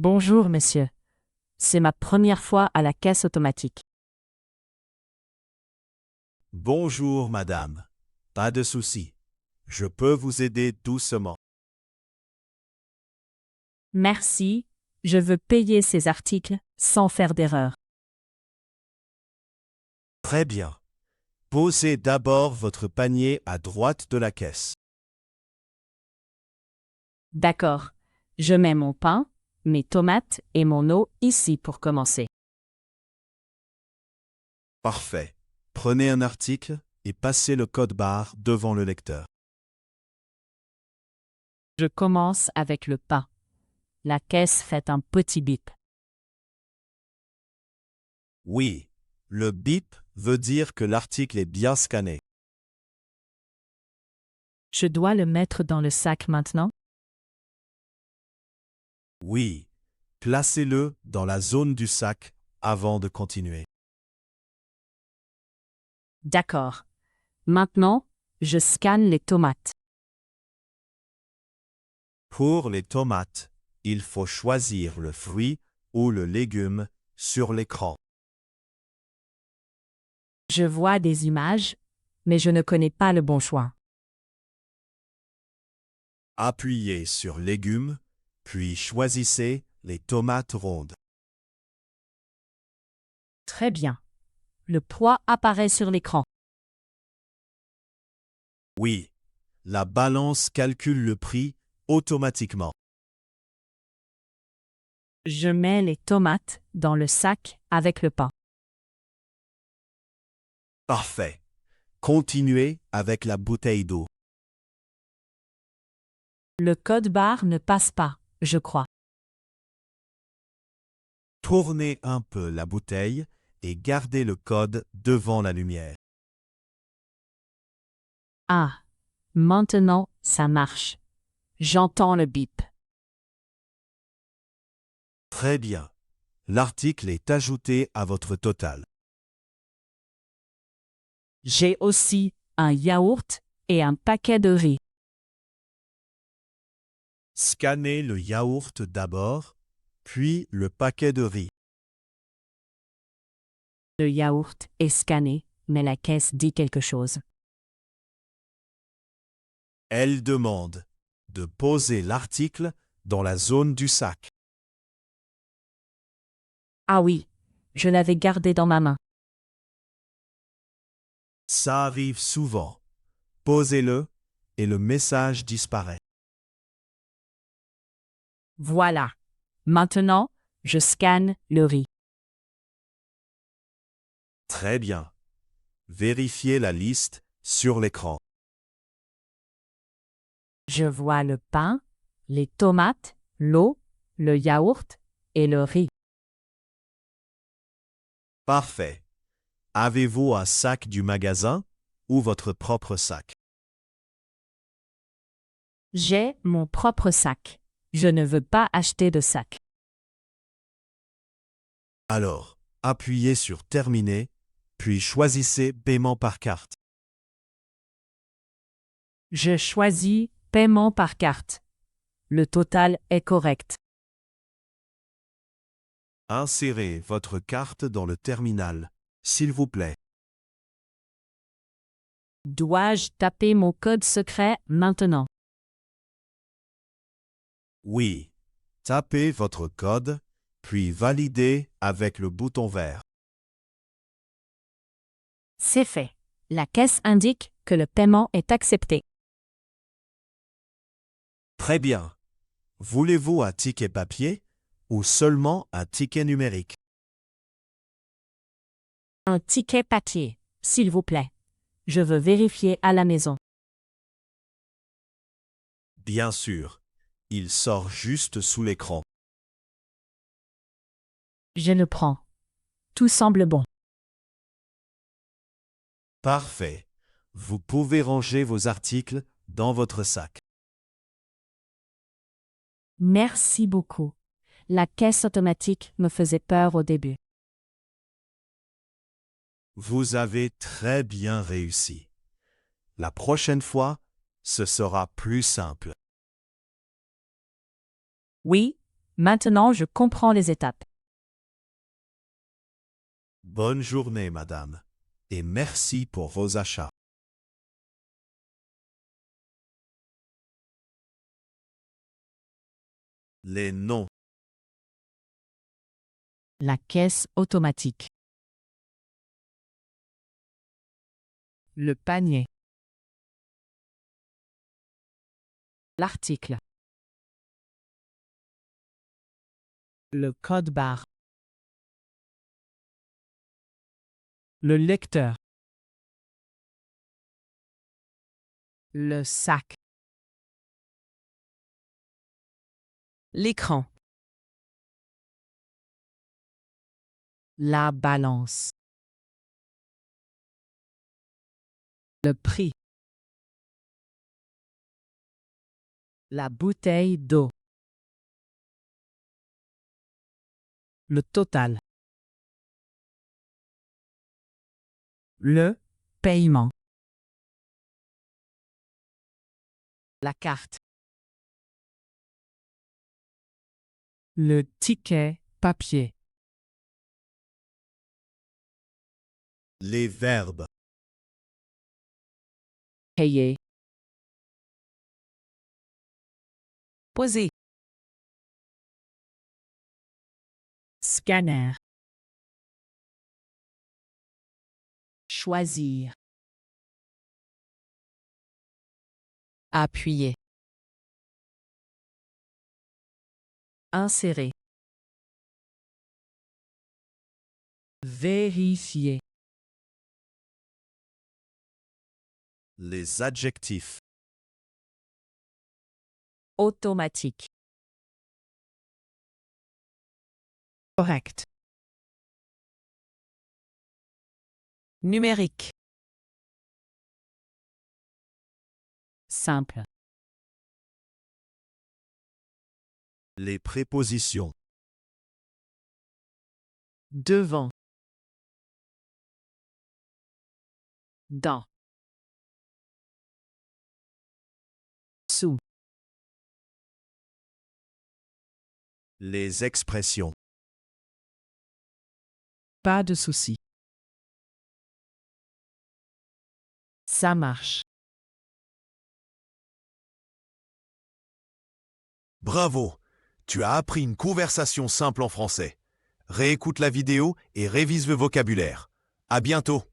Bonjour, monsieur. C'est ma première fois à la caisse automatique. Bonjour, madame. Pas de souci. Je peux vous aider doucement. Merci, je veux payer ces articles sans faire d'erreur. Très bien. Posez d'abord votre panier à droite de la caisse. D'accord. Je mets mon pain, mes tomates et mon eau ici pour commencer. Parfait. Prenez un article et passez le code barre devant le lecteur. Je commence avec le pain. La caisse fait un petit bip. Oui, le bip veut dire que l'article est bien scanné. Je dois le mettre dans le sac maintenant? Oui, placez-le dans la zone du sac avant de continuer. D'accord. Maintenant, je scanne les tomates. Pour les tomates, il faut choisir le fruit ou le légume sur l'écran. Je vois des images, mais je ne connais pas le bon choix. Appuyez sur Légumes, puis choisissez les tomates rondes. Très bien. Le poids apparaît sur l'écran. Oui, la balance calcule le prix automatiquement. Je mets les tomates dans le sac avec le pain. Parfait. Continuez avec la bouteille d'eau. Le code barre ne passe pas, je crois. Tournez un peu la bouteille et gardez le code devant la lumière. Ah, maintenant, ça marche. J'entends le bip. Très bien. L'article est ajouté à votre total. J'ai aussi un yaourt et un paquet de riz. Scannez le yaourt d'abord, puis le paquet de riz. Le yaourt est scanné, mais la caisse dit quelque chose. Elle demande de poser l'article dans la zone du sac. Ah oui, je l'avais gardé dans ma main. Ça arrive souvent. Posez-le et le message disparaît. Voilà. Maintenant, je scanne le riz. Très bien. Vérifiez la liste sur l'écran. Je vois le pain, les tomates, l'eau, le yaourt et le riz. Parfait. Avez-vous un sac du magasin ou votre propre sac? J'ai mon propre sac. Je ne veux pas acheter de sac. Alors, appuyez sur Terminer, puis choisissez Paiement par carte. Je choisis paiement par carte. Le total est correct. Insérez votre carte dans le terminal, s'il vous plaît. Dois-je taper mon code secret maintenant? Oui. Tapez votre code, puis validez avec le bouton vert. C'est fait. La caisse indique que le paiement est accepté. Très bien. Voulez-vous un ticket papier ou seulement un ticket numérique? Un ticket papier, s'il vous plaît. Je veux vérifier à la maison. Bien sûr. Il sort juste sous l'écran. Je le prends. Tout semble bon. Parfait. Vous pouvez ranger vos articles dans votre sac. Merci beaucoup. La caisse automatique me faisait peur au début. Vous avez très bien réussi. La prochaine fois, ce sera plus simple. Oui, Maintenant, je comprends les étapes. Bonne journée, madame, et merci pour vos achats. Les noms. La caisse automatique. Le panier. L'article. Le code barre. Le lecteur. Le sac. L'écran. La balance. Le prix. La bouteille d'eau. Le total. Le paiement. La carte. Le ticket papier. Les verbes. Payer. Poser. Scanner. Choisir. Appuyer. Insérer. Vérifier. Les adjectifs. Automatique. Correct. Numérique. Simple. Les prépositions. Devant. Dans. Sous. Les expressions. Pas de souci. Ça marche. Bravo! Tu as appris une conversation simple en français. Réécoute la vidéo et révise le vocabulaire. À bientôt!